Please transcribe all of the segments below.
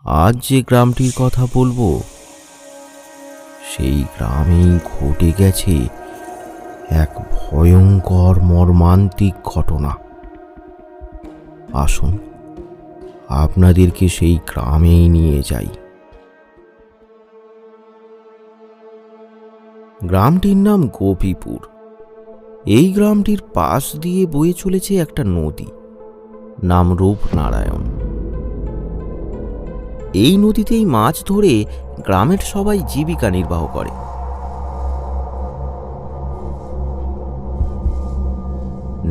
আজ যে গ্রামটির কথা বলবো সেই গ্রামেই ঘটে গেছে এক ভয়ঙ্কর মর্মান্তিক ঘটনা। আসুন আপনাদেরকে সেই গ্রামেই নিয়ে যাই। গ্রামটির নাম গোপীপুর। এই গ্রামটির পাশ দিয়ে বয়ে চলেছে একটা নদী, নাম রূপনারায়ণ। এই নদীতেই মাছ ধরে গ্রামের সবাই জীবিকা নির্বাহ করে।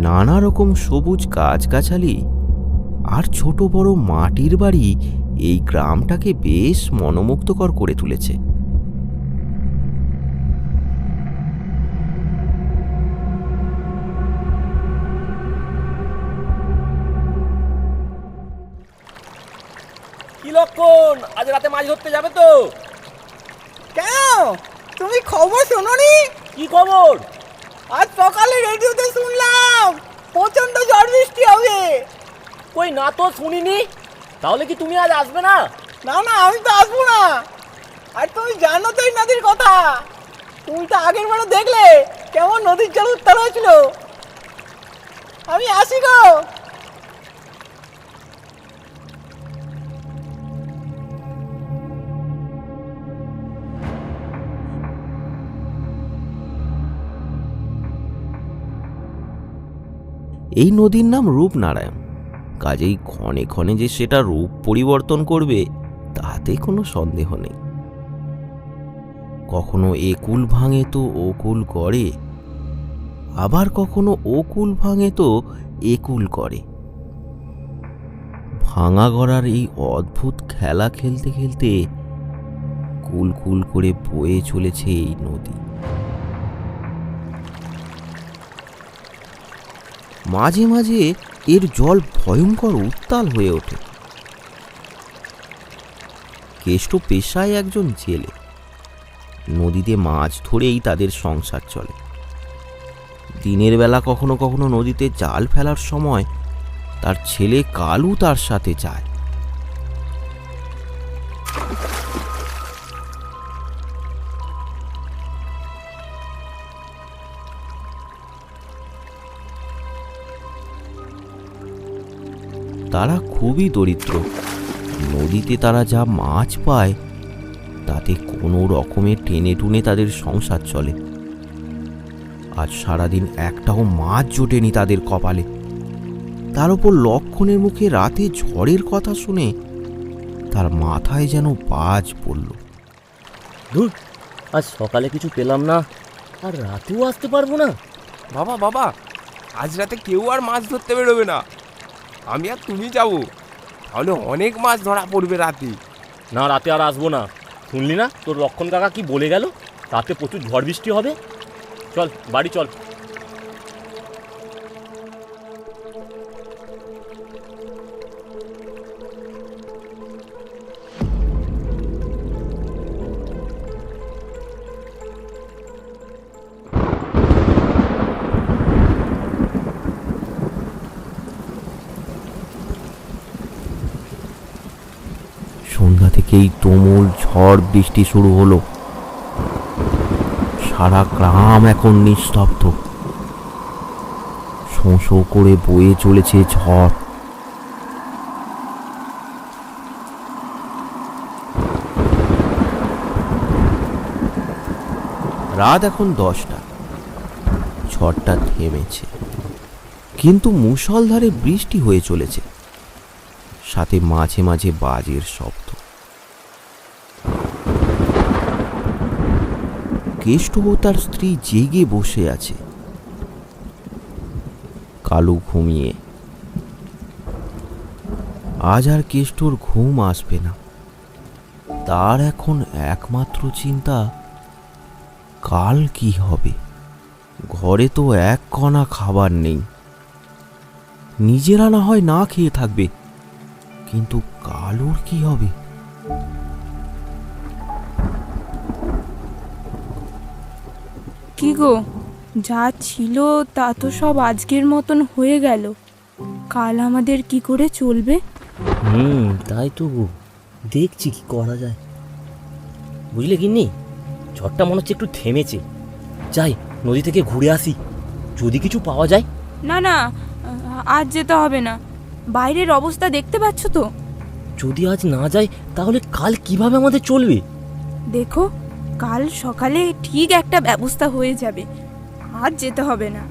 নানা রকম সবুজ গাছগাছালি আর ছোট বড় মাটির বাড়ি এই গ্রামটাকে বেশ মনোমুগ্ধকর করে তুলেছে। কি লক্ষণ, আজ রাতে মাছ ধরতে যাবে তো? কেন, তুমি খবর শোনোনি? কি খবর? আজ সকালে রেডিওতে শুনলাম প্রচন্ড ঝড় বৃষ্টি হবে। কই না তো, শুনিনি। তাহলে কি তুমি আজ আসবে না? না না, আমি তো আসবো না। আর তুমি জানো তো এই নদীর কথা। তুমি তো আগের বারে দেখলে কেমন নদীর জল উত্তাল হয়েছিল। আমি আসি গো। এই নদীর নাম রূপনারায়ণ, কাজেই ক্ষণে ক্ষণে যে সেটা রূপ পরিবর্তন করবে তাতে কোনো সন্দেহ নেই। কখনো একুল ভাঙে তো ওকুল গড়ে, আবার কখনো ওকুল ভাঙে তো একুল করে। ভাঙা গড়ার এই অদ্ভুত খেলা খেলতে খেলতে কুল কুল করে বয়ে চলেছে এই নদী। মাঝে মাঝে এর জল ভয়ঙ্কর উত্তাল হয়ে ওঠে। কেষ্ট পেশায় একজন জেলে, নদীতে মাছ ধরেই তাদের সংসার চলে। দিনের বেলা কখনো কখনো নদীতে জাল ফেলার সময় তার ছেলে কালু তার সাথে যায়। তারা খুবই দরিদ্র। নদীতে তারা যা মাছ পায় তাতে কোনো রকমে টেনে টুনে তাদের সংসার চলে। আজ সারাদিন একটাও মাছ জোটেনি তাদের কপালে। তার উপর লক্ষণের মুখে রাতে ঝড়ের কথা শুনে তার মাথায় যেন বাজ পড়ল। ধুর, আজ সকালে কিছু পেলাম না, আর রাতেও আসতে পারবো না। বাবা বাবা, আজ রাতে কেউ আর মাছ ধরতে বেরোবে না। আমি আর তুমি যাবো, তাহলে অনেক মাছ ধরা পড়বে রাতে। না, রাতে আর আসবো না। শুনলি না তোর লক্ষণ কাকা কি বলে গেল? রাতে প্রচুর ঝড় বৃষ্টি হবে। চল বাড়ি চল। সন্ধ্যা থেকেই তুমুল ঝড় বৃষ্টি শুরু হলো। সারা গ্রাম এখন নিস্তব্ধ। শোঁ শোঁ করে বয়ে চলেছে ঝড়। রাত এখন 10টা। ঝড়টা থেমেছে, কিন্তু মুষলধারে বৃষ্টি হয়ে চলেছে, সাথে মাঝে মাঝে বাজের শব্দ। কেষ্ট ও তার স্ত্রী জেগে বসে আছে। কালু ঘুমিয়ে। আজ আর কেষ্টর ঘুম আসবে না। তার এখন একমাত্র চিন্তা, কাল কি হবে। ঘরে তো এক কণা খাবার নেই। নিজেরা না হয় না খেয়ে থাকবে, কিন্তু কালুর কি হবে? কি গো, যা ছিল তা তো সব আজকের মতন হয়ে গেল। কাল আমাদের কি করে চলবে? তাই তো গো, দেখছি কি করা যায়। বুঝলে গিন্নি, ঝড়টা মনে হচ্ছে একটু থেমেছে। যাই নদী থেকে ঘুরে আসি, যদি কিছু পাওয়া যায়। না না, আজ যেতে হবে না। বাইরের অবস্থা দেখতে পাচ্ছ তো। যদি আজ না যাই তাহলে কাল কিভাবে আমাদের চলবে? দেখো, কাল সকালে ঠিক একটা ব্যবস্থা হয়ে যাবে। আজ যেতে হবে না।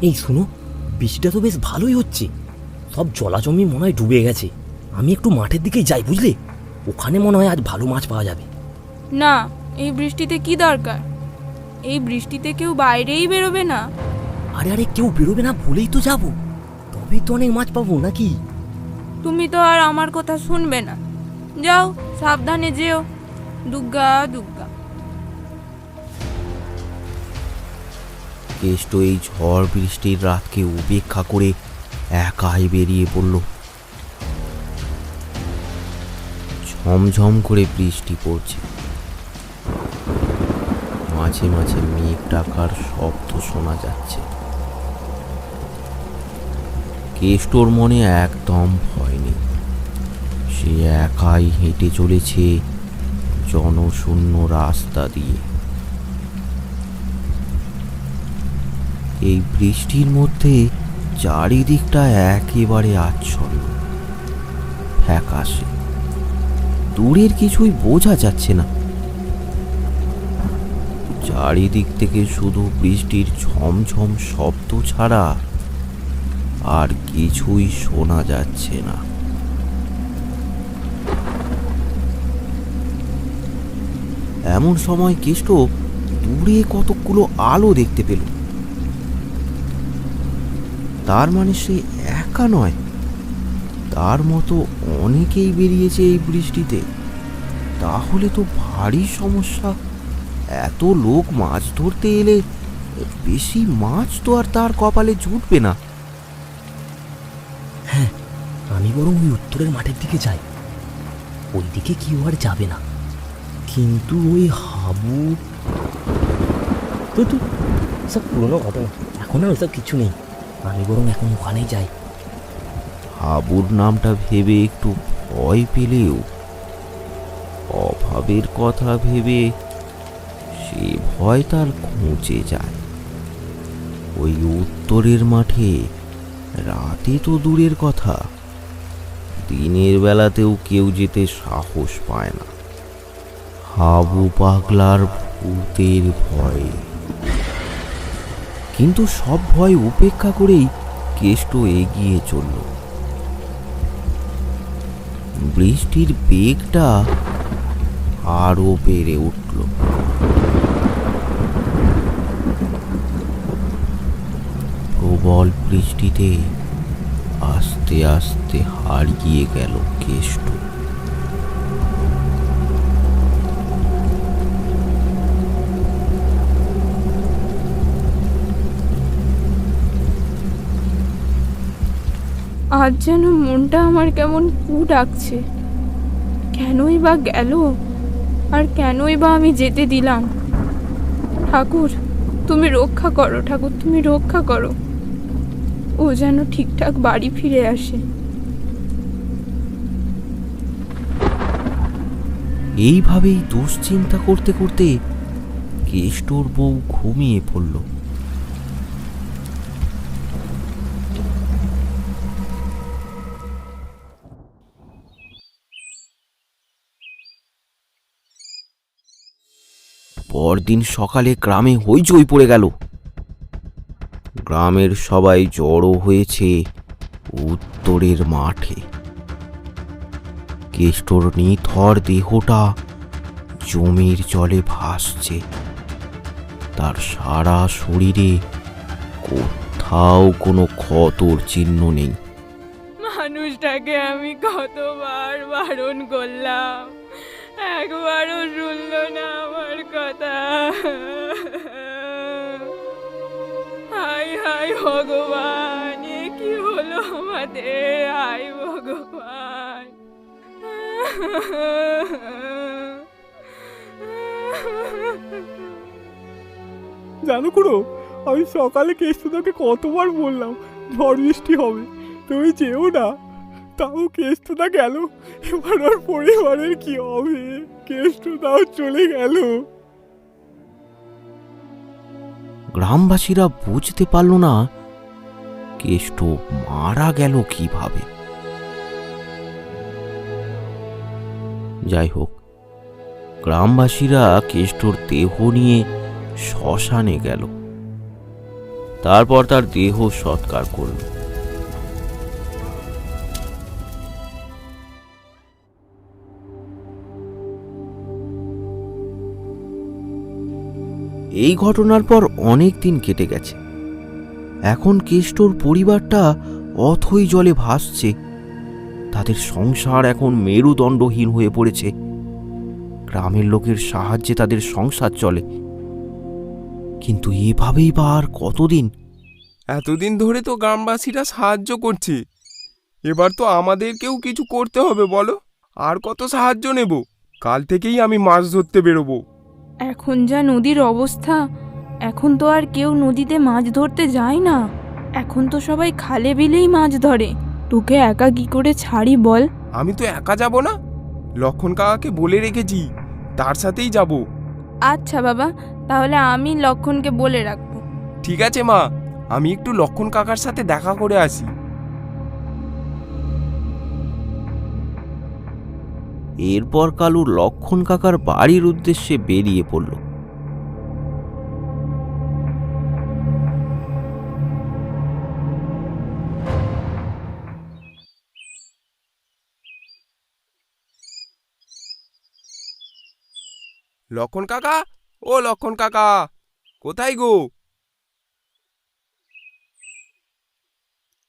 এই শুনো, বৃষ্টিটা তো বেশ ভালোই হচ্ছে। সব জলাজমি মনে হয় ডুবে গেছে। আমি একটু মাঠের দিকে যাই, বুঝলে? ওখানে মনে হয় আজ ভালো মাছ পাওয়া যাবে। না, এই বৃষ্টিতে কি দরকার? এই বৃষ্টিতে কেউ বাইরেই বেরোবে না। আরে আরে, কেউ বেরোবে না বলেই তো যাবো। তবেই তো অনেক মাছ পাবো, নাকি? তুমি তো আর আমার কথা শুনবে না। যাও, সাবধানে যেও। দুগ্গা দুগ্গা। কেষ্ট এই ঝড় বৃষ্টির রাতকে উপেক্ষা করে একাই বেরিয়ে পড়ল। ঝমঝম করে বৃষ্টি পড়ছে, মাঝে মাঝে মেঘ ডাকার শব্দ শোনা যাচ্ছে। কেষ্টর মনে একদম ভয় নেই। সে একাই হেঁটে চলেছে জনশূন্য রাস্তা দিয়ে। এই বৃষ্টির মধ্যে চারিদিকটা একেবারে আচ্ছন্ন, ফ্যাকাশে। দূরের কিছুই বোঝা যাচ্ছে না। চারিদিক থেকে শুধু বৃষ্টির ঝমঝম শব্দ ছাড়া আর কিছুই শোনা যাচ্ছে না। এমন সময় কেষ্ট দূরে কতকগুলো আলো দেখতে পেল। তার মানে সে একা নয়, তার মতো অনেকেই বেরিয়েছে এই বৃষ্টিতে। তাহলে তো ভারী সমস্যা। এত লোক মাছ ধরতে এলে বেশি মাছ তো আর তার কপালে জুটবে না। হ্যাঁ, আমি বরং ওই উত্তরের মাঠের দিকে যাই। ওইদিকে কেউ আর যাবে না। কিন্তু ওই হাবু তো সব পুরনো ঘটনা, এখন আর ওসব কিছু নেই। আমি বরং এখন ওখানেই যাই। হাবুর নামটা ভেবে একটু ভয় পেলেও অভাবের কথা ভেবে সে ভয় তার ঘুচে যায়। ওই উত্তরের মাঠে রাতে তো দূরের কথা, দিনের বেলাতেও কেউ যেতে সাহস পায় না, হাবু পাগলার ভূতের ভয়ে। কিন্তু সব ভয় উপেক্ষা করেই কেষ্ট এগিয়ে চলল। বৃষ্টির বেগটা আরো বেড়ে উঠল। প্রবল বৃষ্টিতে আস্তে আস্তে হারিয়ে গেল কেষ্ট। আজ যেন মনটা আমার কেমন কু ডাকছে। কেনই বা গেল, আর কেনই বা আমি যেতে দিলাম? ঠাকুর, তুমি রক্ষা করো। ঠাকুর, তুমি রক্ষা করো। ও যেন ঠিকঠাক বাড়ি ফিরে আসে। এইভাবেই দুশ্চিন্তা করতে করতে কেষ্টর বউ ঘুমিয়ে পড়ল। পরদিন সকালে গ্রামে হইচই পড়ে গেল। গ্রামের সবাই জড়ো হয়েছে উত্তরের মাঠে। কেষ্টর নিথর দেহটা জমির জলে ভাসছে। তার সারা শরীরে কোথাও কোনো ক্ষতর চিহ্ন নেই। মানুষটাকে আমি কতবার বারণ করলাম, একবারও শুনলো না আমার কথা। হাই হাই ভগবান, এ কি হলো আমাদের? হাই ভগবান। জানো খুড়ো, আমি সকালে কেষ্টদাকে কতবার বললাম ঝড় বৃষ্টি হবে, তুমি যেও না। তাও কেষ্টটা গেল, এবার ওর পরিবারের কি হবে? কেষ্টটাও চলে গেল। গ্রামবাসীরা বুঝতে পারল না কেষ্ট মারা গেল কিভাবে। যাই হোক, গ্রামবাসীরা কেষ্টর দেহ নিয়ে শ্মশানে গেল। তারপর তার দেহ সৎকার করল। এই ঘটনার পর অনেক দিন কেটে গেছে। এখন কেষ্টর পরিবারটা অথই জলে ভাসছে। তাদের সংসার এখন মেরুদণ্ডহীন হয়ে পড়েছে। গ্রামের লোকের সাহায্যে তাদের সংসার চলে, কিন্তু এভাবেই বা আর কতদিন? এতদিন ধরে তো গ্রামবাসীরা সাহায্য করছে, এবার তো আমাদেরকেও কিছু করতে হবে বলো। আর কত সাহায্য নেব? কাল থেকেই আমি মাছ ধরতে বেরোবো। এখন যা নদীর অবস্থা, এখন তো আর কেউ নদীতে মাছ ধরতে যায় না। এখন তো সবাই খালে বিলেই মাছ ধরে। তোকে একা কি করে ছাড়ি বল? আমি তো একা যাব না, লক্ষণ কাকাকে বলে রেখেছি, তার সাথেই যাব। আচ্ছা বাবা, তাহলে আমি লক্ষণকে বলে রাখবো। ঠিক আছে মা, আমি একটু লক্ষণ কাকার সাথে দেখা করে আসি। এরপর কালু লক্ষণ কাকার বাড়ির উদ্দেশ্যে বেরিয়ে পড়ল। লক্ষণ কাকা, ও লক্ষণ কাকা, কোথায় গো?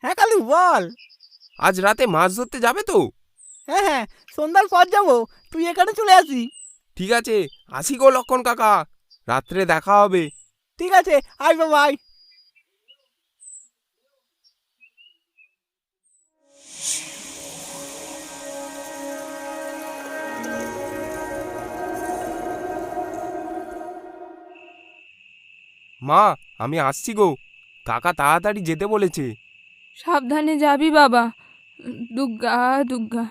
হ্যাঁ কালু বল। আজ রাতে মাছ ধরতে যাবে তো? হ্যাঁ হ্যাঁ, সন্ধ্যার পর যাবো, তুই এখানে চলে আসি। ঠিক আছে, আসি গো লক্ষণ কাকা, রাত্রে দেখা হবে। ঠিক আছে, আয় বাবা আয়। মা, আমি আসছি গো, কাকা তাড়াতাড়ি যেতে বলেছে। সাবধানে যাবি বাবা। দুগ্গা দুগ্গা।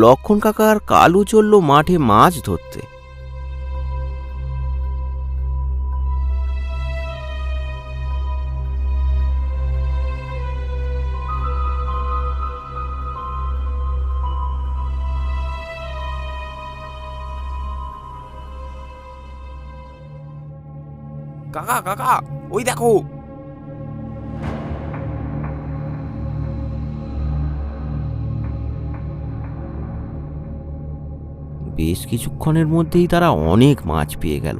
লক্ষণ কাকা আর কালু চলল মাঠে মাছ ধরতে। কাকা কাকা, ওই দেখো। বেশ কিছুক্ষণের মধ্যেই তারা অনেক মাছ পেয়ে গেল।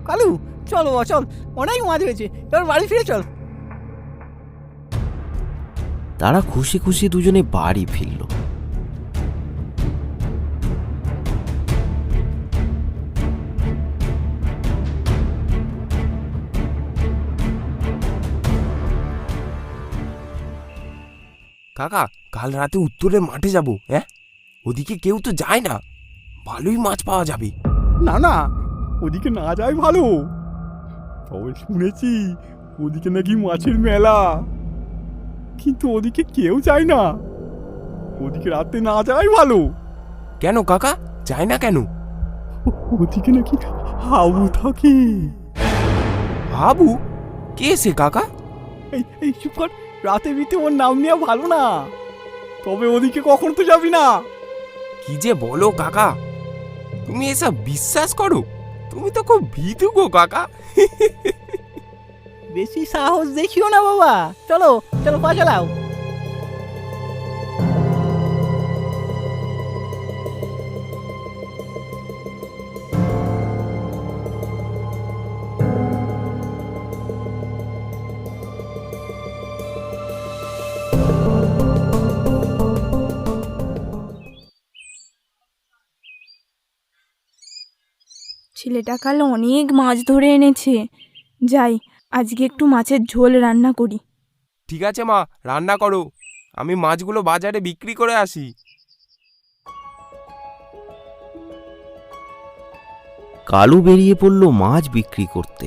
কালু চল বাবা চল, অনেক মাছ হয়েছে, এবার বাড়ি ফিরে চল। তারা খুশি খুশি দুজনে বাড়ি ফিরল। কাকা, কাল রাতে উত্তরের মাঠে যাব। হ্যাঁ, ওদিকে কেউ তো যায় না, ভালোই মাছ পাওয়া যাবে। না না, ওদিকে না যাই ভালো। তবে শুনেছি ওদিকে নাকি মাছের মেলা, কিন্তু ওদিকে কেউ যায় না। ওদিকে রাতে না যাই ভালো। কেন কাকা, যায় না কেন? ওদিকে নাকি হাবু থাকে। হাবু? কে সে কাকা? এই চুপ কর, রাতে বিতে ওর নাম নেওয়া ভালো না। তবে ওদিকে কখন তো যাবি না। কি যে বলো কাকা, তুমি এসব বিশ্বাস করো? তুমি তো খুব ভীতু গো কাকা। বেশি সাহস দেখিও না বাবা, চলো চলো পা চালাও। ছেলেটা কাল অনেক মাছ ধরে এনেছে। যাই, আজকে একটু মাছের ঝোল রান্না করি। ঠিক আছে মা, রান্না করো, আমি মাছগুলো বাজারে বিক্রি করে আসি। কালু বেরিয়ে পড়ল মাছ বিক্রি করতে।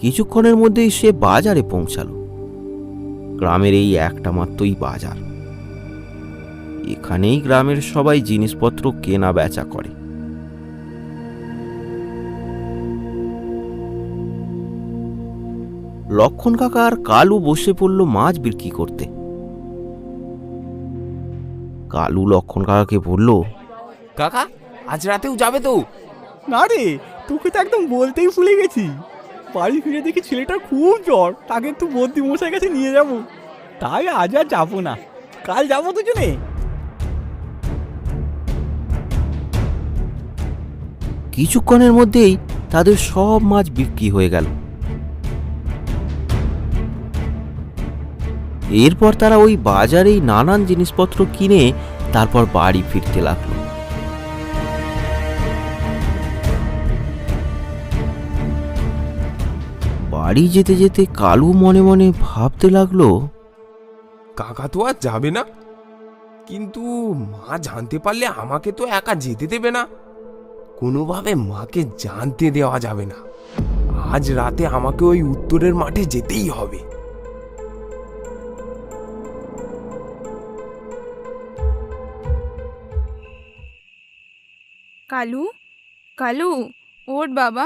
কিছুক্ষণের মধ্যেই সে বাজারে পৌঁছালো। গ্রামের এই একটা মাত্রই বাজার। এখানেই গ্রামের সবাই জিনিসপত্র কেনা বেচা করে। লক্ষণ কাকা আর কালু বসে পড়ল মাছ বিক্রি করতে। কালু লক্ষণ কাকাকে বলল, কাকা, আজ রাতেও যাবে তো? না রে, তোকে তো একদম বলতেই ভুলে গেছি। বাড়ি ফিরে দেখি ছেলেটার খুব জ্বর, তাকে একটু বদ্যি মশাই কাছে নিয়ে যাব। তাই আজ আর যাবো না, কাল যাবো দুজনে। কিছুক্ষণের মধ্যেই তাদের সব মাছ বিক্রি হয়ে গেল। এরপর তারা ওই বাজারেই নানান জিনিসপত্র কিনে তারপর বাড়ি ফিরতে লাগলো। বাড়ি যেতে যেতে কালু মনে মনে ভাবতে লাগলো, কাকা তো আর যাবে না, কিন্তু মা জানতে পারলে আমাকে তো একা যেতে দেবে না। কোনোভাবে মাকে জানতে দেওয়া যাবে না। আজ রাতে আমাকে ওই উত্তরের মাঠে যেতেই হবে। কালু, কালু, ওঠ বাবা,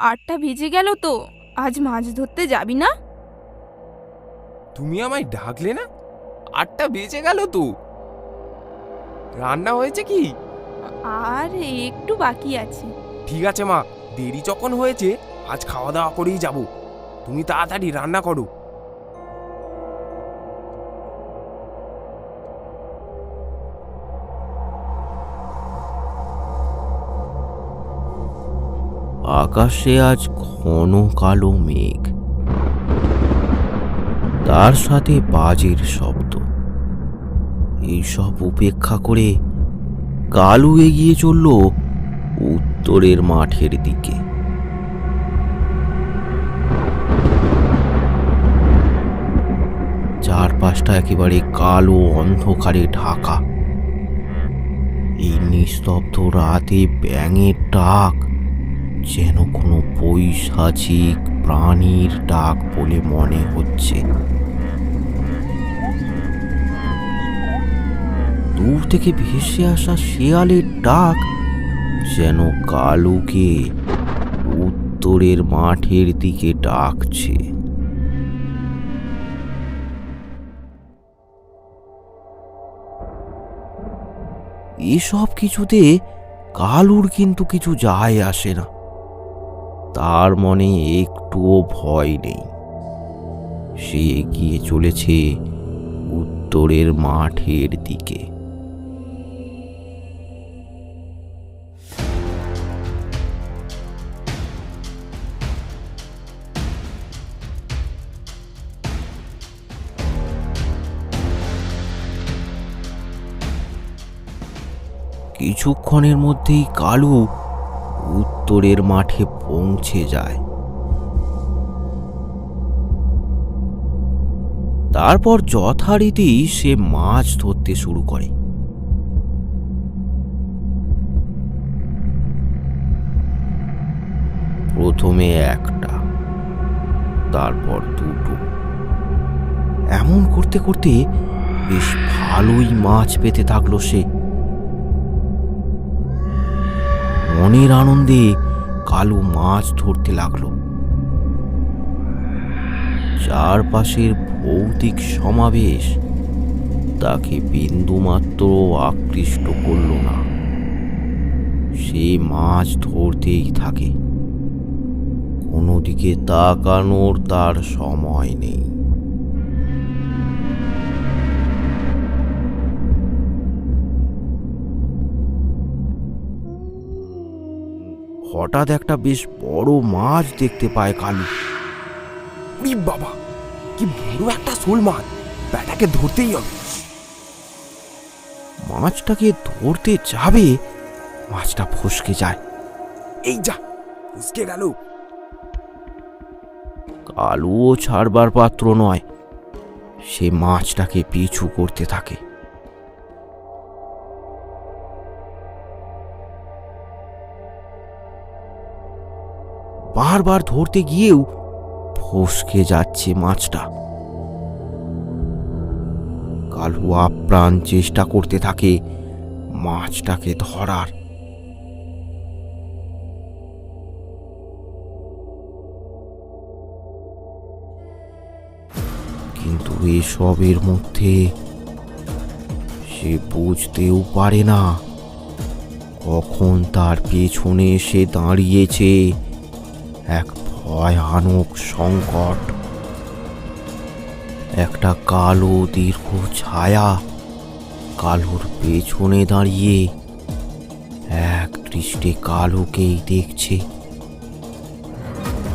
8টা বেজে গেল তো, আজ মাছ ধরতে যাবি না? তুমি আমায় ডাকলে না? 8টা বেজে গেল তো। রান্না হয়েছে কি? আর একটু বাকি আছে। ঠিক আছে মা, দেরি যখন হয়েছে আজ খাওয়া দাওয়া করেই যাব। তুমি তাড়াতাড়ি রান্না করো। আকাশে আজ ঘন কালো মেঘ, তার সাথে বাজের শব্দ। এইসব উপেক্ষা করে কালু এগিয়ে চলল উত্তরের মাঠের দিকে। চারপাশটা একেবারে কালো অন্ধকারে ঢাকা। এই নিস্তব্ধ রাতে ব্যাঙের ডাক যেন কোনো পৈশাচিক প্রাণীর ডাক বলে মনে হচ্ছে। দূর থেকে ভেসে আসা শেয়ালের ডাক যেন কালুকে উত্তরের মাঠের দিকে ডাকছে। এসব কিছুতে কালুর কিন্তু কিছু যায় আসে না। তার মনে একটুও ভয় নেই। সে এগিয়ে চলেছে উত্তরের মাঠের দিকে। কিছুক্ষণের মধ্যেই কালু উত্তরের মাঠে পৌঁছে যায়। তারপর যথারীতি সে মাছ ধরতে শুরু করে। প্রথমে একটা, তারপর দুটো, এমন করতে করতে বেশ ভালোই মাছ পেতে থাকলো সে। মনের আনন্দে কালু মাছ ধরতে লাগলো। চারপাশের ভৌতিক সমাবেশ তাকে বিন্দুমাত্র আকৃষ্ট করল না। সে মাছ ধরতেই থাকে, কোনো দিকে তাকানোর তার সময় নেই। হঠাৎ একটা বেশ বড় মাছ দেখতে পায় কালু। উরি বাবা, কি বড় একটা শোল মাছ, ব্যাটাকে ধরতেই হবে। মাছটাকে ধরতে যাবে, মাছটা ফসকে যায়। এই যা, উসকে গেল। কালুও ছাড়বার পাত্র নয়, সে মাছটাকে পিছু করতে থাকে। বারবার ধরতে গিয়েও ফসকে যাচ্ছে মাছটা। কালু আপ্রাণ চেষ্টা করতে থাকে মাছটাকে ধরার। কিন্তু এসবের মধ্যে সে বুঝতেও পারে না কখন তার পেছনে এসে দাঁড়িয়েছে এক ভয়ানক সংকট। একটা কালো দীর্ঘ ছায়া কালুর পেছনে দাঁড়িয়ে এক দৃষ্টে কালুকেই দেখছে।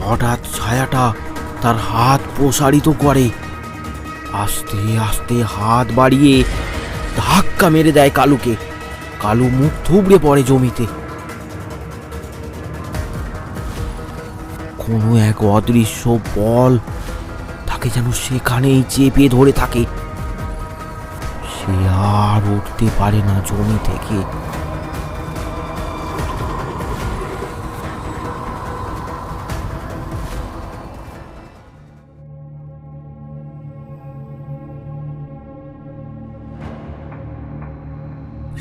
হঠাৎ ছায়াটা তার হাত প্রসারিত করে, আস্তে আস্তে হাত বাড়িয়ে ধাক্কা মেরে দেয় কালুকে। কালু মুখ থুবড়ে পড়ে জমিতে। কোনো এক অদৃশ্য বল তাকে যেন সেখানেই চেপে ধরে থাকে। সে আর উঠতে পারে না জমি থেকে।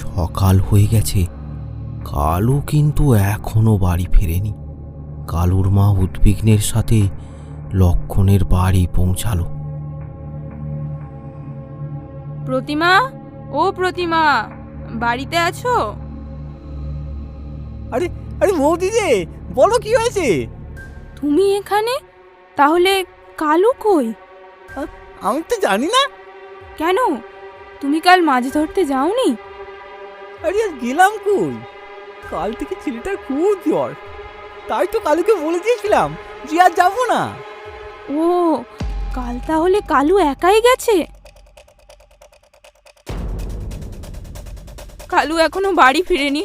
সকাল হয়ে গেছে, কালু কিন্তু এখনো বাড়ি ফেরেনি। কালুর মা উদ্বিগ্নের সাথে লক্ষণের বাড়ি পৌঁছালো। প্রতিমা, ও প্রতিমা, বাড়িতে আছো? আরে আরে বৌদি যে, বলো কি হয়েছে? তুমি এখানে? তাহলে কালু কই? আমি তো জানি না। কেন, তুমি কাল মাছ ধরতে যাওনি? আরে আজ গেলাম কই? কাল থেকে ছেলেটার খুব জ্বর, তাই তো কালুকে বলে দিয়েছিলাম যে আর যাবো না। ও, কাল তাহলে কালু একাই গেছে? কালু এখনো বাড়ি ফিরেনি,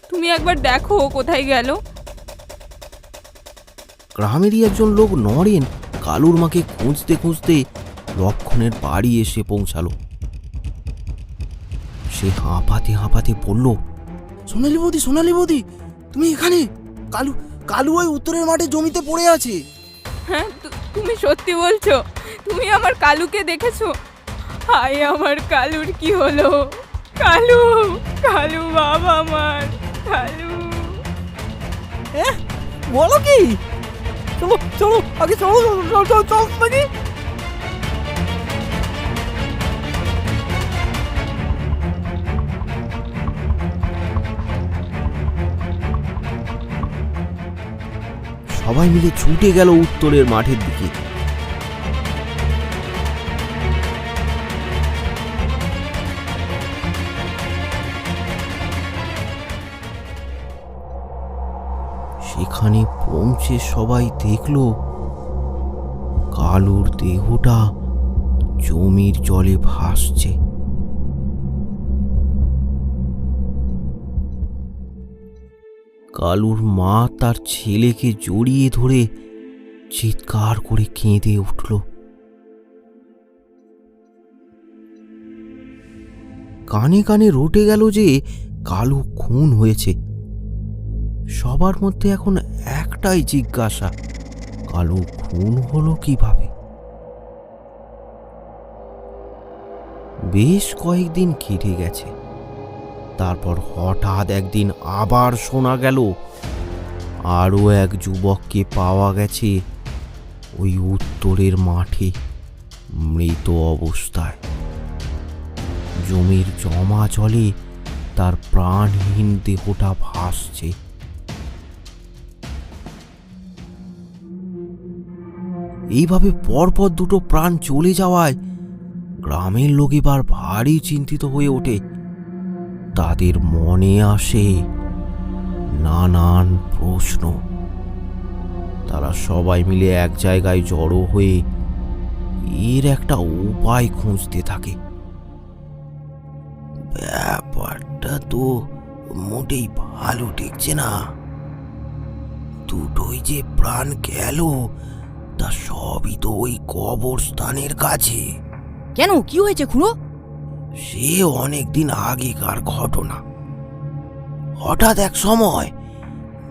তুমি একবার দেখো ও কোথায় গেল। গ্রামেরই একজন লোক নরেন কালুর মাকে খুঁজতে খুঁজতে লক্ষণের বাড়ি এসে পৌঁছালো। সে হাঁপাতে হাঁপাতে বলল, সোনালি বৌদি, তুমি এখানে? কালু কালু ওই উত্তরের মাঠে জমিতে পড়ে আছে। হ্যাঁ, তুমি সত্যি বলছো? তুমি আমার কালুকে দেখেছো? হায়, আমার কালুর কি হলো? কালু, কালু বাবা আমার, কালু। বলো কি? চলো চলো, আগে চলো চলো চলো চলো নাকি। সবাই মিলে ছুটে গেল উত্তরের মাঠের দিকে। সেখানে পৌঁছে সবাই দেখল কালুর দেহটা জমির জলে ভাসছে। কালুর মা তার ছেলেকে জড়িয়ে ধরে চিৎকার করে কেঁদে উঠল। কানে কানে রটে গেল যে কালু খুন হয়েছে। সবার মধ্যে এখন একটাই জিজ্ঞাসা, কালু খুন হলো কিভাবে? বেশ কয়েকদিন কেটে গেছে। তারপর হঠাৎ একদিন আবার শোনা গেল আরও এক যুবককে পাওয়া গেছে ওই উত্তরের মাঠে মৃত অবস্থায়। জমির জমা জলে তার প্রাণহীন দেহটা ভাসছে। এইভাবে পরপর দুটো প্রাণ চলে যাওয়ায় গ্রামের লোক এবার ভারী চিন্তিত হয়ে ওঠে। তাদের মনে আসে নানান প্রশ্ন। তারা সবাই মিলে এক জায়গায় জড়ো হয়ে এর একটা উপায় খুঁজতে থাকে। ব্যাপারটা তো মোটেই ভালো ঠেকছে না। দুটোই যে প্রাণ গেল তা সবই তো ওই কবরস্থানের কাছে। কেন, কি হয়েছে খুড়ো? সে অনেকদিন আগেকার ঘটনা। হঠাৎ এক সময়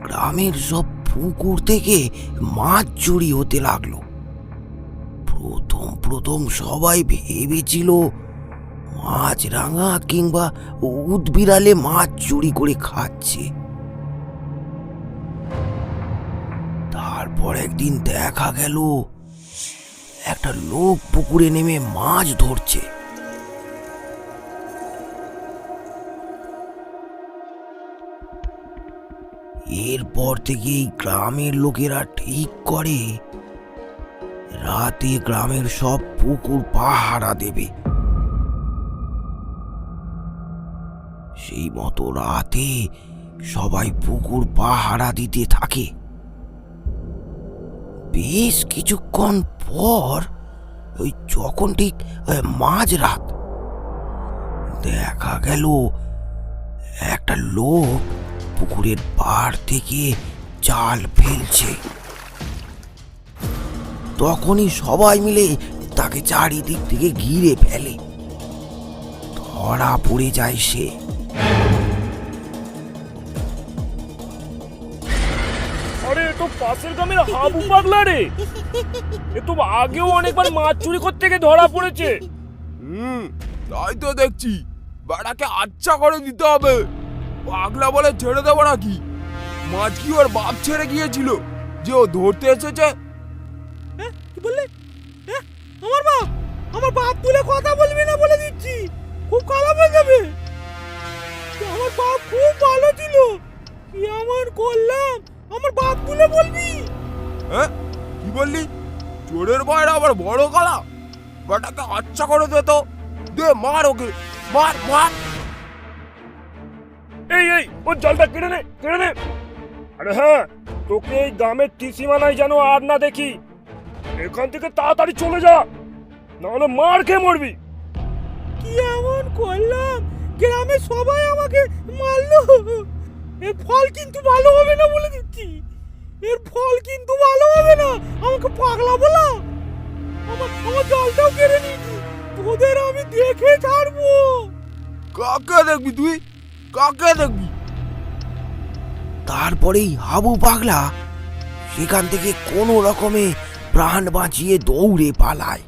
গ্রামের সব পুকুর থেকে মাছ চুরি হতে লাগলো। প্রথম প্রথম সবাই ভেবেছিল মাছরাঙা কিংবা উদবিড়ালে মাছ চুরি করে খাচ্ছে। তারপর একদিন দেখা গেল একটা লোক পুকুরে নেমে মাছ ধরছে। এরপর থেকেই গ্রামের লোকেরা ঠিক করে রাতে গ্রামের সব পুকুর পাহারা দেবে। সেই মতো রাতে সবাই পুকুর পাহারা দিতে থাকে। বেশ কিছুক্ষণ পর ওই যখন ঠিক মাঝরাত দেখা গেল একটা লোক পুকুরের পাড় থেকে জাল ফেলছে। তখনই সবাই মিলে তাকে চারিদিক থেকে ঘিরে ফেলে। ধরা পড়ে যায় সে। আরে এ তো পাশের গ্রামের হাবু পাগলা রে। এ তো আগেও অনেকবার মাছ চুরি করতে গিয়ে ধরা পড়েছে। তাই তো দেখছি, বেড়াকে আচ্ছা করে দিতে হবে। পাগলা বলে ছেড়ে দেবো নাকি? মাছ কি ওর বাপ ছেড়ে গিয়েছিল যে ও ধরতে এসেছে? কি বললে? আমার বাপ তুলে কথা বলবি না বলে দিচ্ছি, খুব খারাপ হয়ে যাবে। আমার বাপ খুব ভালো ছিল, কি আমার করলাম? আমার বাপ তুলে বলবি? হ্যাঁ, কি বললি? চোরের বাইরে আবার বড় গলা? বেটাকে আচ্ছা করে দে তো, দে, মার ওকে, মার মার। এই এই ওর জলটা কেড়ে নে, কেড়ে নে। আরে হ্যাঁ, তোকে এই গ্রামের ত্রিসীমানায় যেন আর না দেখি। এখান থেকে তাড়াতাড়ি চলে যা, নাহলে মার খেয়ে মরবি। কি এমন করলাম গ্রামে সবাই আমাকে মারলো? এর ফল কিন্তু ভালো হবে না বলে দিচ্ছি, এর ফল কিন্তু ভালো হবে না। আমাকে পাগলা বলা, আমার জলটাও কেড়ে নিয়েছি, তোদের আমি দেখে ছাড়বো। কাকে দেখবি তুই? কাকে দেখবি? তারপরেই হাবু পাগলা সেখান থেকে কোনো রকমে প্রাণ বাঁচিয়ে দৌড়ে পালায়।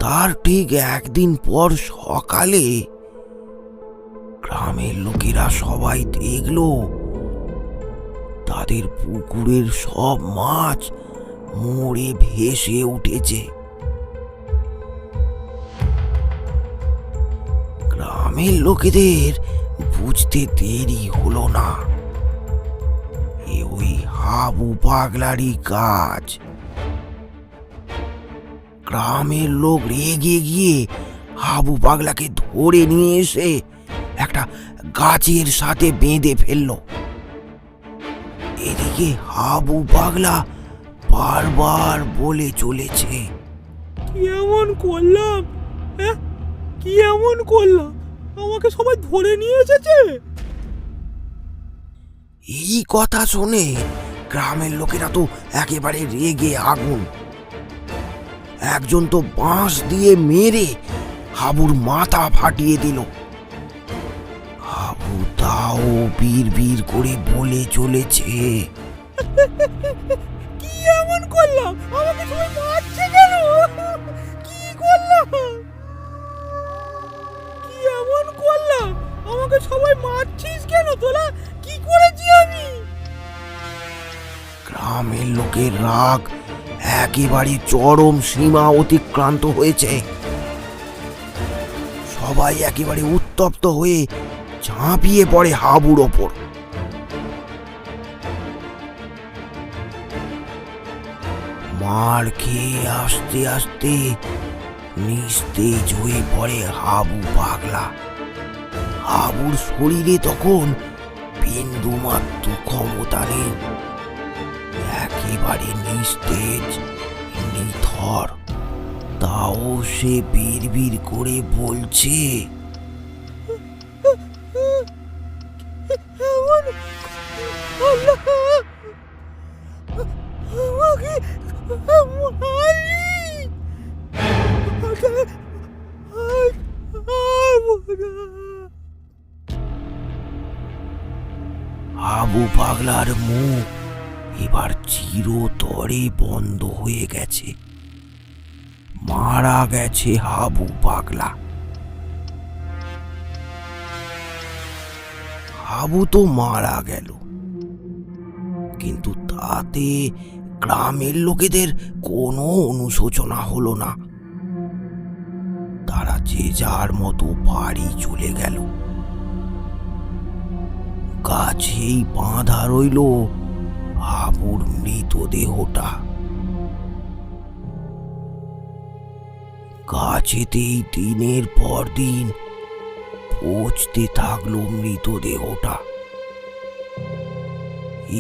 তার ঠিক একদিন পর সকালে গ্রামের লোকেরা সবাই দেখলো তাদের পুকুরের সব মাছ মরে ভেসে উঠেছে। গ্রামের লোকেদের বুঝতে দেরি হলো না, এ ওই হাবু পাগলারই কাজ। গ্রামের লোক রেগে গিয়ে হাবু পাগলাকে ধরে নিয়ে এসে একটা গাছের সাথে বেঁধে ফেলল। এদিকে হাবু পাগলা বারবার বলে চলেছে, কি এমন করলাম? কি এমন করলাম? আমাকে সবাই ধরে নিয়ে এসেছে। এই কথা শুনে গ্রামের লোকেরা তো একেবারে রেগে আগুন। একজন তো বাঁশ দিয়ে মেরে হাবুর মাথা ফাটিয়ে দিল। হাবু তাও বীর করে বলে চলেছে, কি এমন করলাম? আমাকে সবাই মারছে কেন? কি করলাম? কি এমন করলাম? আমাকে সবাই মারছিস কেন তোরা? কি করেছি আমি? গ্রামের লোকের রাগ একেবারে চরম সীমা অতিক্রান্ত হয়েছে। সবাই একেবারে উত্তপ্ত হয়ে ঝাঁপিয়ে পড়ে হাবুর ওপর। মার খেয়ে আস্তে আস্তে নিস্তেজ হয়ে পড়ে হাবু পাগলা। হাবুর শরীরে তখন বিন্দুমাত্র ক্ষমতা নেই, একেবারে নিস্তেজ নিথর। তাও সে বিড়বিড় করে বলছে, এমন করলাম? আমাকে মারলি? হাবু পাগলার মুখ এবার চিরতরে বন্ধ হয়ে গেছে। মারা গেছে হাবু পাগলা। হাবু তো মারা গেল, কিন্তু তাতে গ্রামের লোকেদের কোনো অনুশোচনা হলো না। তারা যে যার মতো বাড়ি চলে গেল। গাছেই বাঁধা রইল হাবুর মৃতদেহটা। গাছেতেই দিনের পর দিন পচতে থাকলো মৃতদেহটা।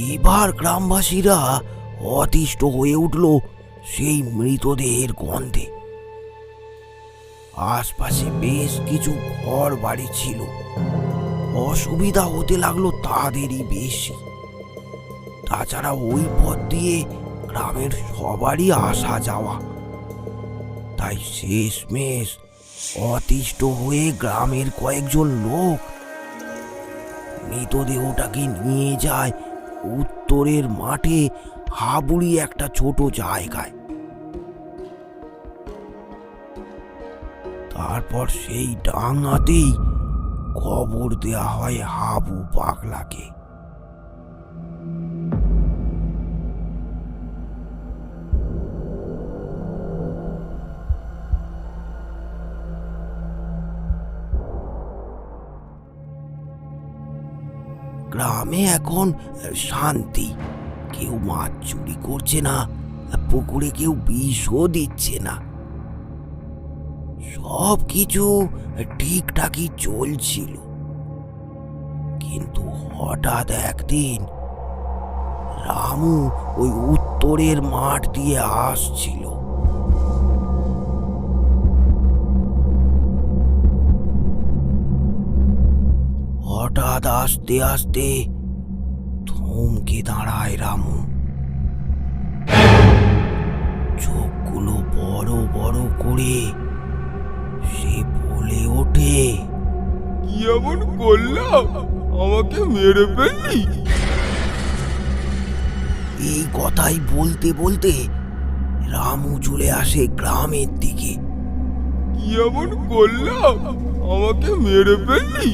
এবার গ্রামবাসীরা অতিষ্ঠ হয়ে উঠল সেই মৃতদেহের গন্ধে। আশপাশে বেশ কিছু ঘর বাড়ি ছিল, অসুবিধা হতে লাগলো তাদেরই বেশি। তাছাড়া ওই পথ দিয়ে গ্রামের সবারই আসা যাওয়া। তাই শেষমেশ অতিষ্ঠ হয়ে গ্রামের কয়েকজন লোক মৃতদেহটাকে নিয়ে যায় উত্তরের মাঠে হাবুড়ি একটা ছোট জায়গায়। তারপর সেই ডাঙাতেই কবর দেয়া হয় হাবু পাগলাকে। গ্রামে এখন শান্তি। কেউ মাছ চুরি করছে না, পুকুরে কেউ বিষও দিচ্ছে না। সব কিছু ঠিকঠাকই চলছিল। কিন্তু হঠাৎ একদিন রামু ওই উত্তরের মাঠ দিয়ে আসছিল। হঠাৎ আস্তে আস্তে থমকে দাঁড়ায় রামু। চোখগুলো বড় বড় করে সে বলে ওঠে, কি এমন করলাম? আমাকে মেরে ফেললি? এই কথাই বলতে বলতে রামু চলে আসে গ্রামের দিকে। কি এমন করলাম? আমাকে মেরে ফেললি?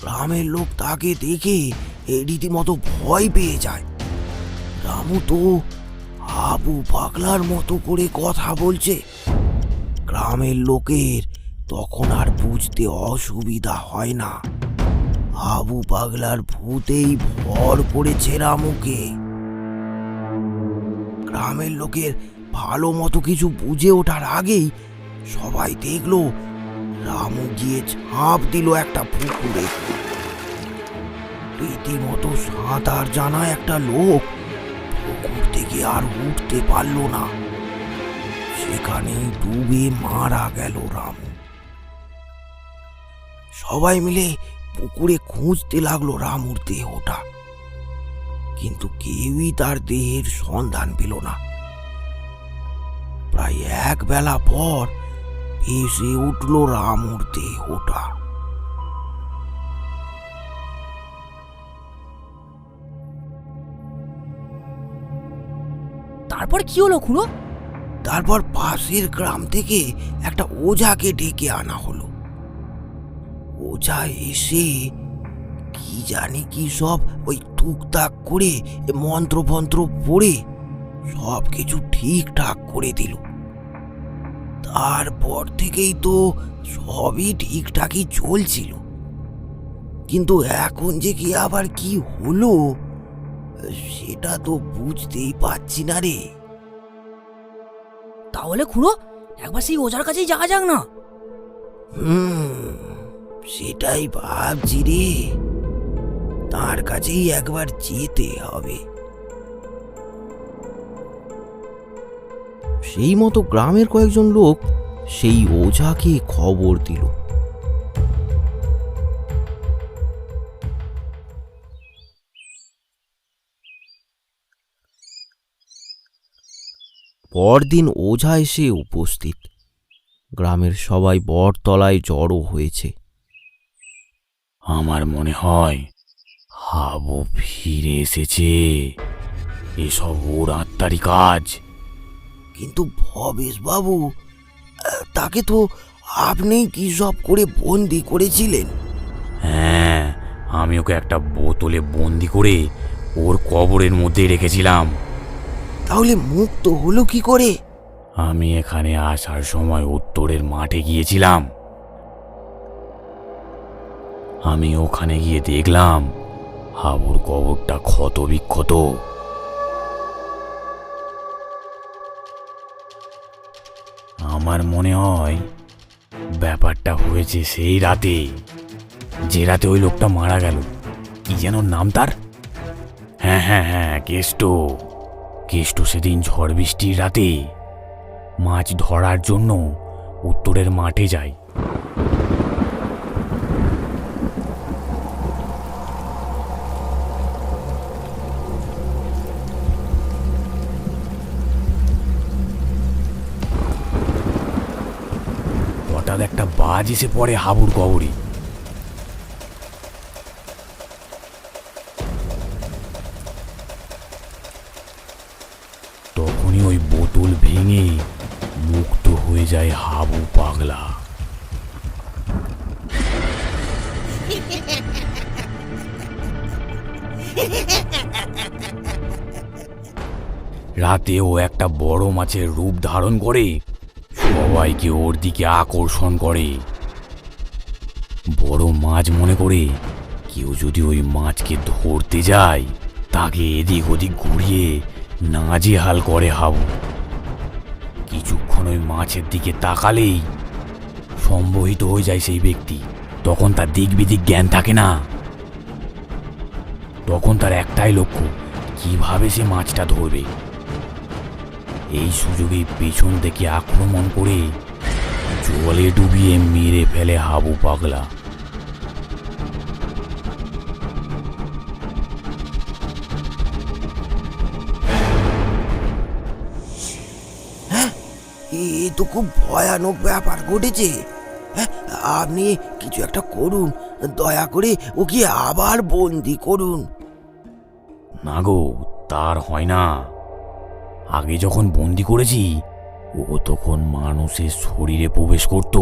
গ্রামের লোক তাকে দেখে রীতিমতো ভয় পেয়ে যায়। রামু তো হাবু পাগলার মতো করে কথা বলছে। গ্রামের লোকের তখন আর বুঝতে অসুবিধা হয় না, হাবু পাগলার ভূতেই ভর করেছে রামুকে। গ্রামের লোকের ভালো মতো কিছু বুঝে ওঠার আগেই সবাই দেখলো রামু গিয়ে ঝাঁপ দিল একটা পুকুরে। রীতিমতো সাঁতার জানা একটা লোক পুকুর থেকে আর উঠতে পারল না। সেখানে ডুবে মারা গেল রামু। সবাই মিলে পুকুরে খুঁজতে লাগলো রামুর দেহটা। কিন্তু কেউই তার দেহের সন্ধান পেল না। প্রায় এক বেলা পর ভেসে উঠল রামুর দেহটা। তারপর কি হলো খুড়ো? তারপর পাশের গ্রাম থেকে একটা ওঝাকে ডেকে আনা হলো। ওঝা এসে কি জানি কি সব ওই টুকটাক করে মন্ত্রফন্ত্র পড়ে সব কিছু ঠিকঠাক করে দিল। তারপর থেকেই তো সবই ঠিকঠাকই চলছিল, কিন্তু এখন যে কি আবার কি হলো সেটা তো বুঝতেই পারছি না রে। তাহলে খুড়ো একবার সেই ওঝার কাছেই যাওয়া যাক না? সেটাই ভাবছি রে, তার কাছেই একবার যেতে হবে। সেই মতো গ্রামের কয়েকজন লোক সেই ওঝাকে খবর দিল। পরদিন ওঝা এসে উপস্থিত। গ্রামের সবাই বটতলায় জড়ো হয়েছে। আমার মনে হয় হাবু ফিরে এসেছে, এসব ওর আত্মারই কাজ। কিন্তু ভবেশ বাবু, তাকে তো আপনি কি সব করে বন্দি করেছিলেন? হ্যাঁ, আমি ওকে একটা বোতলে বন্দি করে ওর কবরের মধ্যে রেখেছিলাম। তাহলে মুক্ত হলো কি করে? আমি এখানে আসার সময় উত্তরের মাঠে গিয়েছিলাম। আমি ওখানে গিয়ে দেখলাম হাবুর কবরটা ক্ষত বিক্ষত। আমার মনে হয় ব্যাপারটা হয়েছে সেই রাতে, যে রাতে ওই লোকটা মারা গেল। কি যেন নাম তার? হ্যাঁ হ্যাঁ হ্যাঁ, কেষ্ট। কেষ্ট সেদিন ঝড় বৃষ্টির রাতে মাছ ধরার জন্য উত্তরের মাঠে যায়। হঠাৎ একটা বাজ এসে পড়ে হাবুর কবরে। তখনই ওই বোতল ভেঙে মুক্ত হয়ে যায় হাবু পাগলা। রাতে ও একটা বড় মাছের রূপ ধারণ করে সবাইকে ওর দিকে আকর্ষণ করে। বড় মাছ মনে করে কেউ যদি ওই মাছকে ধরতে যায়, তাকে এদিক ওদিক ঘুরিয়ে নাজেহাল করে হাবু। কিছুক্ষণ ওই মাছের দিকে তাকালেই সম্মোহিত হয়ে যায় সেই ব্যক্তি। তখন তার দিক বিদিক জ্ঞান থাকে না। তখন তার একটাই লক্ষ্য, কিভাবে সে মাছটা ধরবে। এই সুযোগে পেছন থেকে আক্রমণ করে জলে ডুবিয়ে মেরে ফেলে হাবু পাগলা। এ তো খুব ভয়ানক ব্যাপার ঘটেছে। হ্যাঁ, আপনি কিছু একটা করুন, দয়া করে ওকে আবার বন্দি করুন। না গো, তার হয় না। আগে যখন বন্দি করেছি ও তখন মানুষের শরীরে প্রবেশ করত,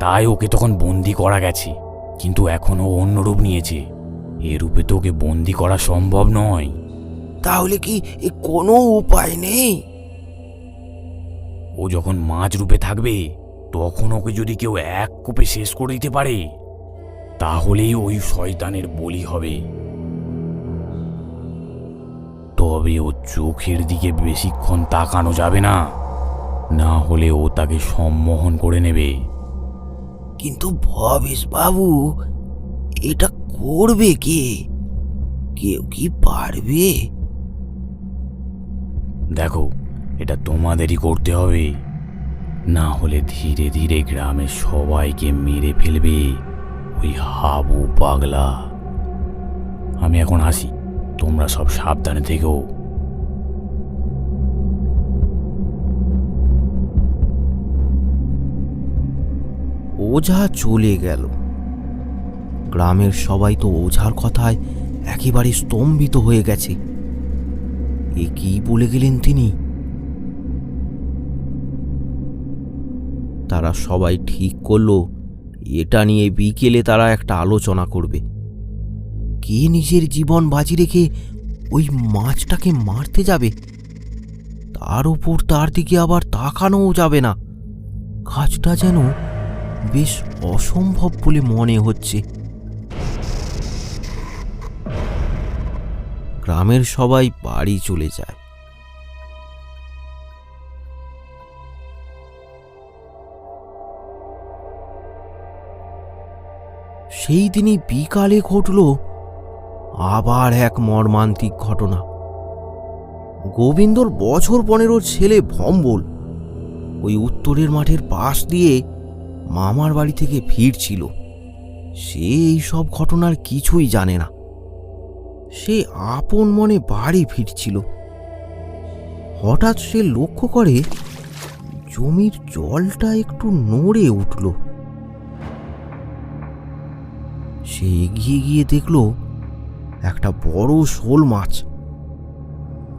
তাই ওকে তখন বন্দি করা গেছে। কিন্তু এখন ও অন্য রূপ নিয়েছে, এ রূপে তো ওকে বন্দি করা সম্ভব নয়। তাহলে কি কোনো উপায় নেই? ও যখন মাছ রূপে থাকবে তখন ওকে যদি কেউ এক কোপে শেষ করে দিতে পারে, তাহলেই ওই শয়তানের বলি হবে। তবে ও চোখের দিকে বেশিক্ষণ তাকানো যাবে না, না হলে ও তাকে সম্মোহন করে নেবে। কিন্তু ভবেশ বাবু, এটা করবে কে? কেউ কি পারবে? দেখো, এটা তোমাদেরই করতে হবে, না হলে ধীরে ধীরে গ্রামের সবাইকে মেরে ফেলবে ওই হাবু পাগলা। আমি এখন আসি, তোমরা সব সাবধানে থেকো। ওঝা চলে গেল। গ্রামের সবাই তো ওঝার কথায় একেবারে স্তম্ভিত হয়ে গেছে। এ কি বলে গেলেন তিনি? তারা সবাই ঠিক করলো এটা নিয়ে বিকেলে তারা একটা আলোচনা করবে। কে নিজের জীবন বাজি রেখে ওই মাছটাকে মারতে যাবে? তার উপর তার দিকে আবার তাকানোও যাবে না। কাজটা যেন বেশ অসম্ভব বলে মনে হচ্ছে। গ্রামের সবাই বাড়ি চলে যায়। সেই দিনই বিকালে ঘটল আবার এক মর্মান্তিক ঘটনা। গোবিন্দর বছর 15 ছেলে ভম্বল ওই উত্তরের মাঠের পাশ দিয়ে মামার বাড়ি থেকে ফিরছিল। সে এই সব ঘটনার কিছুই জানে না। সে আপন মনে বাড়ি ফিরছিল। হঠাৎ সে লক্ষ্য করে জমির জলটা একটু নড়ে উঠল। সে এগিয়ে গিয়ে দেখল একটা বড় শোল মাছ।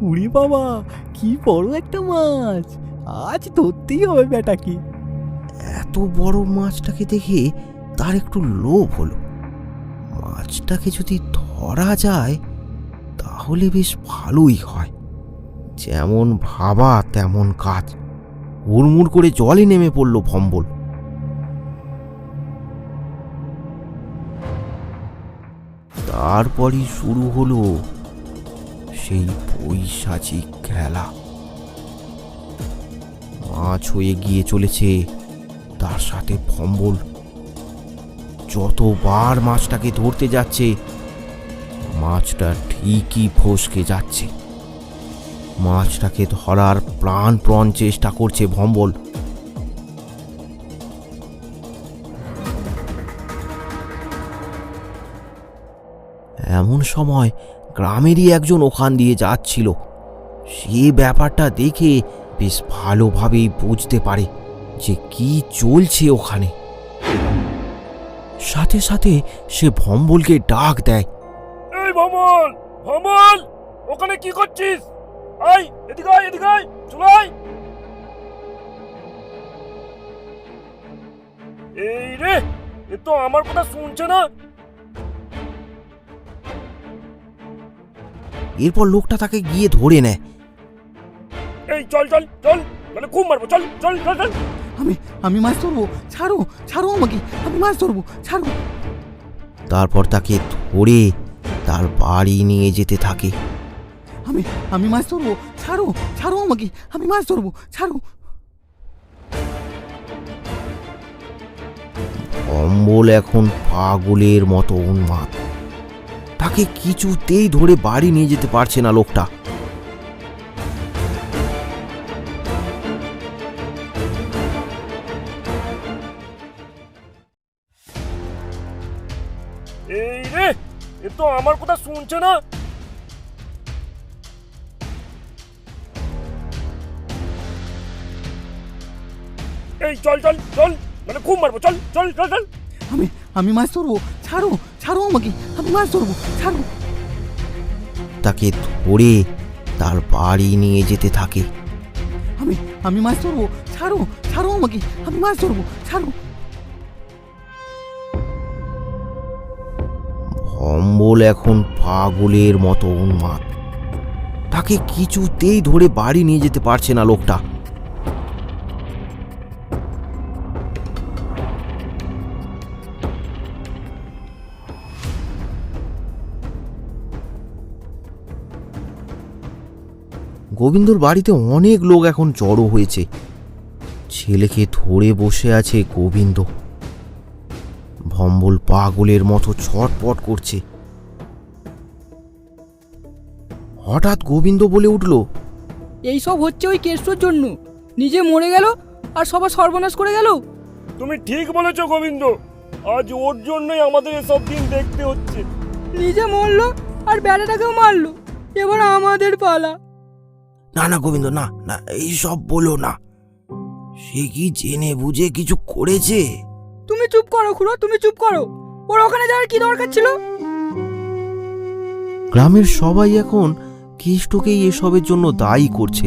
উড়ি বাবা, কি বড় একটা মাছ! আজ ধরতেই হবে বেটাকে। এত বড় মাছটাকে দেখে তার একটু লোভ হলো। মাছটাকে যদি ধরা যায় তাহলে বেশ ভালোই হয়। যেমন ভাবা তেমন কাজ। হুড়মুড় করে জলে নেমে পড়ল ভম্বল। তারপরই শুরু হলো সেই পৈশাচিক খেলা। মাছ হয়ে গিয়ে চলেছে, তার সাথে ভম্বল। যতবার মাছটাকে ধরতে যাচ্ছে মাছটা ঠিকই ফসকে যাচ্ছে। মাছটাকে ধরার প্রাণপণ চেষ্টা করছে ভম্বল। এমন সময় গ্রামেরই একজন ওখান দিয়ে যাচ্ছিল। সে ব্যাপারটা দেখে বেশ ভালোভাবেই বুঝতে পারে যে কি চলছে ওখানে। সাথে সাথে সে ভম্বলকে ডাক দেয়। এই ভম্বল, ভম্বল, ওখানে কি করছিস? আয় এদিকে, আয় এদিকে, আয়, চলে আয়। এই রে, এ তো আমার কথা শুনছে না। এরপর লোকটা তাকে গিয়ে ধরে নেয়। এই চল চল চল, মানে খুব মারবো, চল চল চল চল। আমি মাছ ধরবো, ছাড়ো ছাড়ো আমাকে, আমি মাছ ধরবো, ছাড়ো। তারপর তাকে ধরে তার বাড়ি নিয়ে যেতে থাকে। আমি মাছ ধরবো, ছাড়ো ছাড়ো আমাকে, আমি মাছ ধরবো, ছাড়ো। ভম্বল এখন পাগলের মতো উন্মাদ। তাকে কিছুতেই ধরে বাড়ি নিয়ে যেতে পারছে না লোকটা। এই রে, এ তো আমার কথা শুনছে না। এই চল চল চল, মানে খুব মারবো, চল চল চল চল। আমি মাছ ধরবো, ছাড়ো ছাড়ো আমাকে, আমি মাছ ধরবো, ছাড়ো। তাকে ধরে তার বাড়ি নিয়ে যেতে থাকে। আমি মাছ ধরবো, ছাড়ো ছাড়ো আমাকে, আমি মাছ ধরবো, ছাড়ো। ভম্বল এখন পাগলের মতো উন্মাদ। তাকে কিছুতেই ধরে বাড়ি নিয়ে যেতে পারছে না লোকটা। গোবিন্দর বাড়িতে অনেক লোক এখন জড়ো হয়েছে। ছেলেকে ধরে বসে আছে গোবিন্দ। ভম্বল পাগলের মতো ছটপট করছে। হঠাৎ গোবিন্দ বলে উঠল, এই সব হচ্ছে ওই কেষ্টর জন্য। নিজে মরে গেল আর সবার সর্বনাশ করে গেল। তুমি ঠিক বলেছো গোবিন্দ, আজ ওর জন্যই আমাদের এসব দিন দেখতে হচ্ছে। নিজে মরলো আর বেড়াটাকেও মারলো। এবার আমাদের পালা। না না গোবিন্দ, না না, এইসব বলো না। সে কি জেনে বুঝে কিছু করেছে? তুমি চুপ করো খুড়ো, তুমি চুপ করো। ওর ওখানে যাওয়ার কি দরকার ছিল? গ্রামের সবাই এখন কেষ্টকেই এসবের জন্য দায়ী করছে।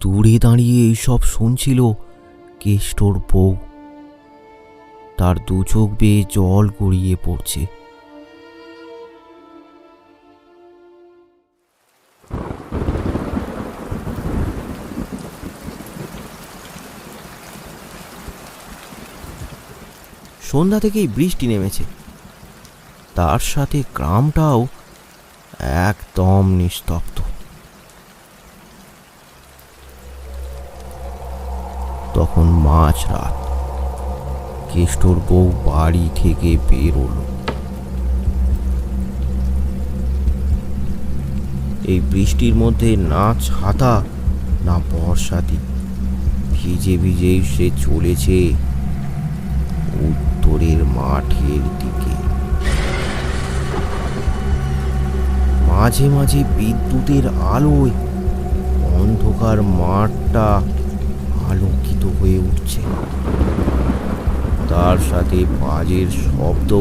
দূরে দাঁড়িয়ে এইসব শুনছিল কেষ্টর বউ। তার দু চোখ বেয়ে জল গড়িয়ে পড়ছে। সন্ধ্যা থেকেই বৃষ্টি নেমেছে, তার সাথে গ্রামটাও একদম নিস্তব্ধ। তখন মাঝরাত। কেষ্টর বউ বাড়ি থেকে বেরোলো। এই বৃষ্টির মধ্যে না ছাতা না বর্ষাতি, ভিজে ভিজেই সে চলেছে উত্তরের মাঠের দিকে। মাঝে মাঝে বিদ্যুতের আলোয় অন্ধকার মাঠটা আলোকিত হয়ে উঠছে। তার সাথে বাজের শব্দ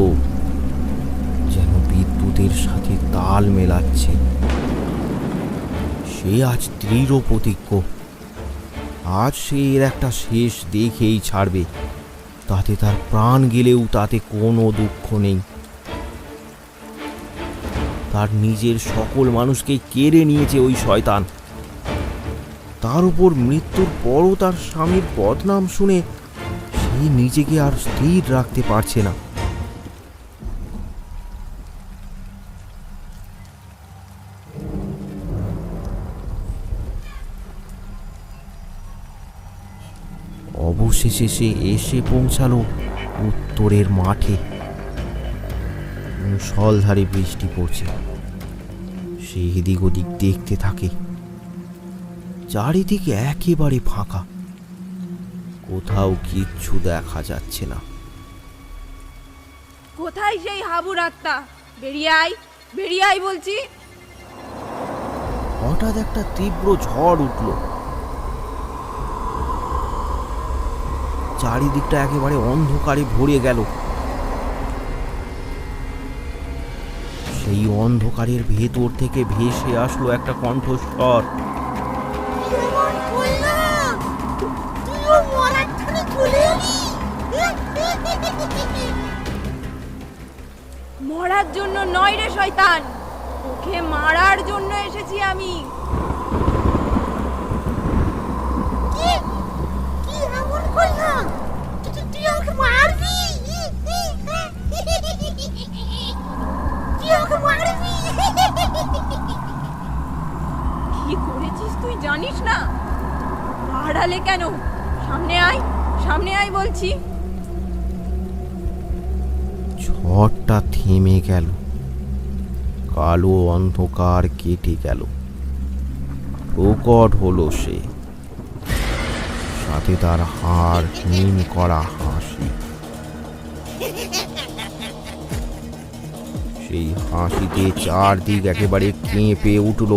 যেন বিদ্যুতের সাথে তাল মেলাচ্ছে। সে আজ দৃঢ় প্রতিজ্ঞ, আজ সে এর একটা শেষ দেখেই ছাড়বে। তাতে তার প্রাণ গেলেও তাতে কোনো দুঃখ নেই। তার নিজের সকল মানুষকে কেড়ে নিয়েছে ওই শয়তান। তার উপর মৃত্যুর পরও তার স্বামীর বদনাম শুনে সে নিজেকে আর স্থির রাখতে পারছে না। অবশেষে সে এসে পৌঁছালো উত্তরের মাঠে। মুষলধারে বৃষ্টি পড়ছে। সে এদিক ওদিক দেখতে থাকে। চারিদিকে একেবারে ফাঁকা, কোথাও কিচ্ছু দেখা যাচ্ছে না। কোথায় সেই হাবুর আত্মা? বেরিয়ে আয়, বেরিয়ে আয় বলছি। হঠাৎ একটা তীব্র ঝড় উঠল। চারিদিকটা একেবারে অন্ধকারে ভরে গেল। সেই অন্ধকারের ভেতর থেকে ভেসে আসলো একটা কণ্ঠস্বর। মরার জন্য নয় রে শয়তান, ওকে মারার জন্য এসেছি আমি। কি করেছিস তুই জানিস না? আড়ালে কেন? সামনে আয়, সামনে আয় বলছি। ঝড়টা থেমে গেল। কালো অন্ধকার কেটে গেল। প্রকট হলো সে, সাথে তার হাড় হিম করা হাসি। সেই হাসিতে চারদিক একেবারে কেঁপে উঠল।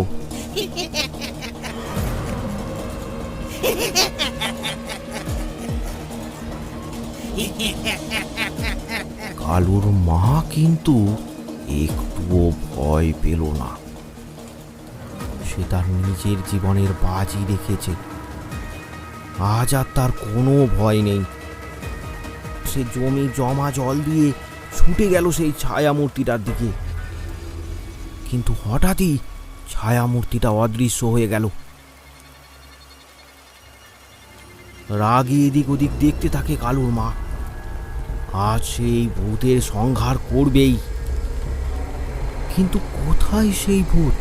কালুর মা কিন্তু একটুও ভয় পেল না। সে তার নিজের জীবনের বাজি রেখেছে। আজ আর তার কোনো ভয় নেই। সে জমি জমা জল দিয়ে ছুটে গেল সেই ছায়ামূর্তিটার দিকে। কিন্তু হঠাৎই ছায়ামূর্তিটা অদৃশ্য হয়ে গেল। রাগে এদিক ওদিক দেখতে থাকে কালুর মা। আজ সেই ভূতের সংহার করবেই। কিন্তু কোথায় সেই ভূত?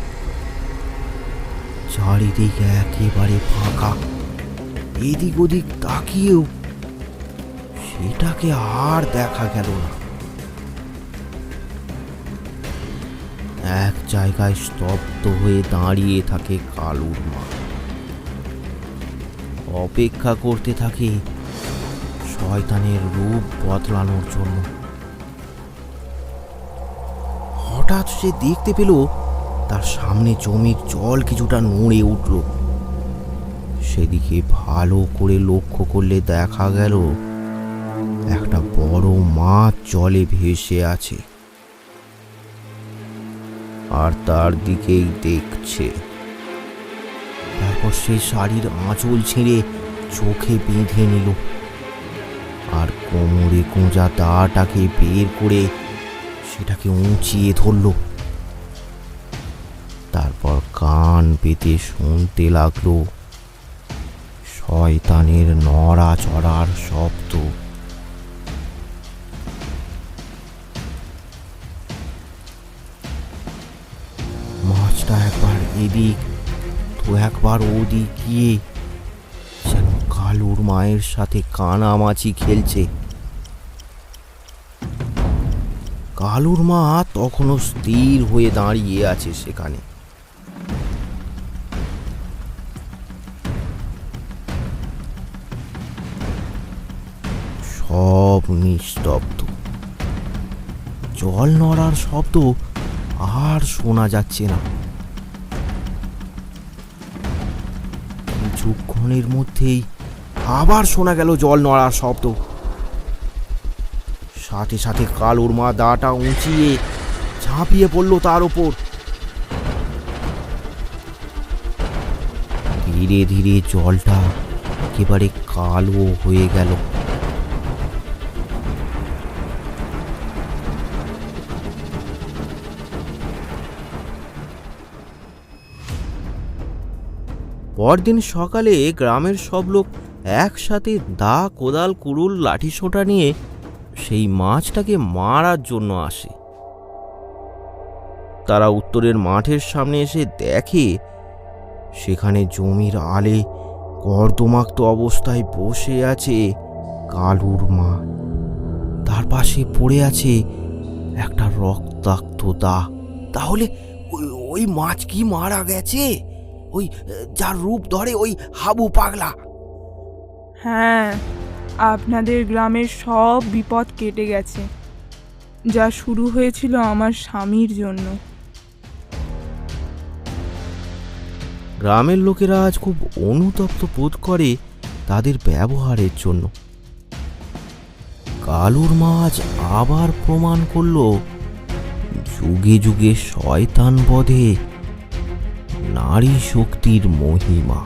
চারিদিকে একেবারে ফাঁকা। এদিক ওদিক তাকিয়েও সেটাকে আর দেখা গেল না। এক জায়গায় স্তব্ধ হয়ে দাঁড়িয়ে থাকে কালুর মা। অপেক্ষা করতে থাকে শয়তানের রূপ বদলানোর জন্য। হঠাৎ সে দেখতে পেল তার সামনে জমির জল কিছুটা নড়ে উঠল। সেদিকে ভালো করে লক্ষ্য করলে দেখা গেল একটা বড় মাছ জলে ভেসে আছে, আর তার দিকেই দেখছে। তারপর সে শাড়ির আঁচল ছিঁড়ে চোখে বেঁধে নিল, আর কোমরে গোঁজা দাটাকে বের করে সেটাকে উঁচিয়ে ধরল। তারপর কান পেতে শুনতে লাগলো শয়তানের নড়াচড়ার শব্দ। মাছটা একবার এদিক তো একবার ওদিক গিয়ে যেন কালুর মায়ের সাথে কানামাছি খেলছে। কালুর মা তখনও স্থির হয়ে দাঁড়িয়ে আছে সেখানে। সব নিস্তব্ধ, জল নড়ার শব্দ আর শোনা যাচ্ছে না। কিছুক্ষণের মধ্যেই আবার শোনা গেল জল নড়ার শব্দ। সাথে সাথে কালুর মা দাটা উঁচিয়ে ঝাঁপিয়ে পড়ল তার ওপর। ধীরে ধীরে জলটা একেবারে কালো হয়ে গেল। পরদিন সকালে গ্রামের সব লোক একসাথে দা, কোদাল, কুড়ুল, লাঠি সোঁটা নিয়ে সেই মাছটাকে মারার জন্য আসে। তারা উত্তরের মাঠের সামনে এসে দেখে সেখানে জমির আলে কর্দমাক্ত অবস্থায় বসে আছে কালুর মা। তার পাশে পড়ে আছে একটা রক্তাক্ত দা। তাহলে ওই মাছ কি মারা গেছে? ওই যার রূপ ধরে ওই হাবু পাগলা? হ্যাঁ, আপনাদের গ্রামের সব বিপদ কেটে গেছে, যা শুরু হয়েছিল আমার স্বামীর জন্য। গ্রামের লোকেরা আজ খুব অনুতপ্ত বোধ করে তাদের ব্যবহারের জন্য। কালুর মাছ আবার প্রমাণ করল যুগে যুগে শয়তান বধে নারী শক্তির মহিমা।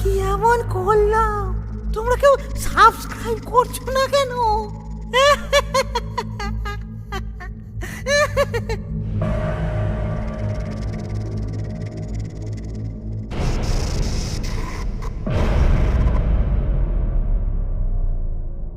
কি এমন করলাম? তোমরা কেউ সাবস্ক্রাইব করছো না কেন?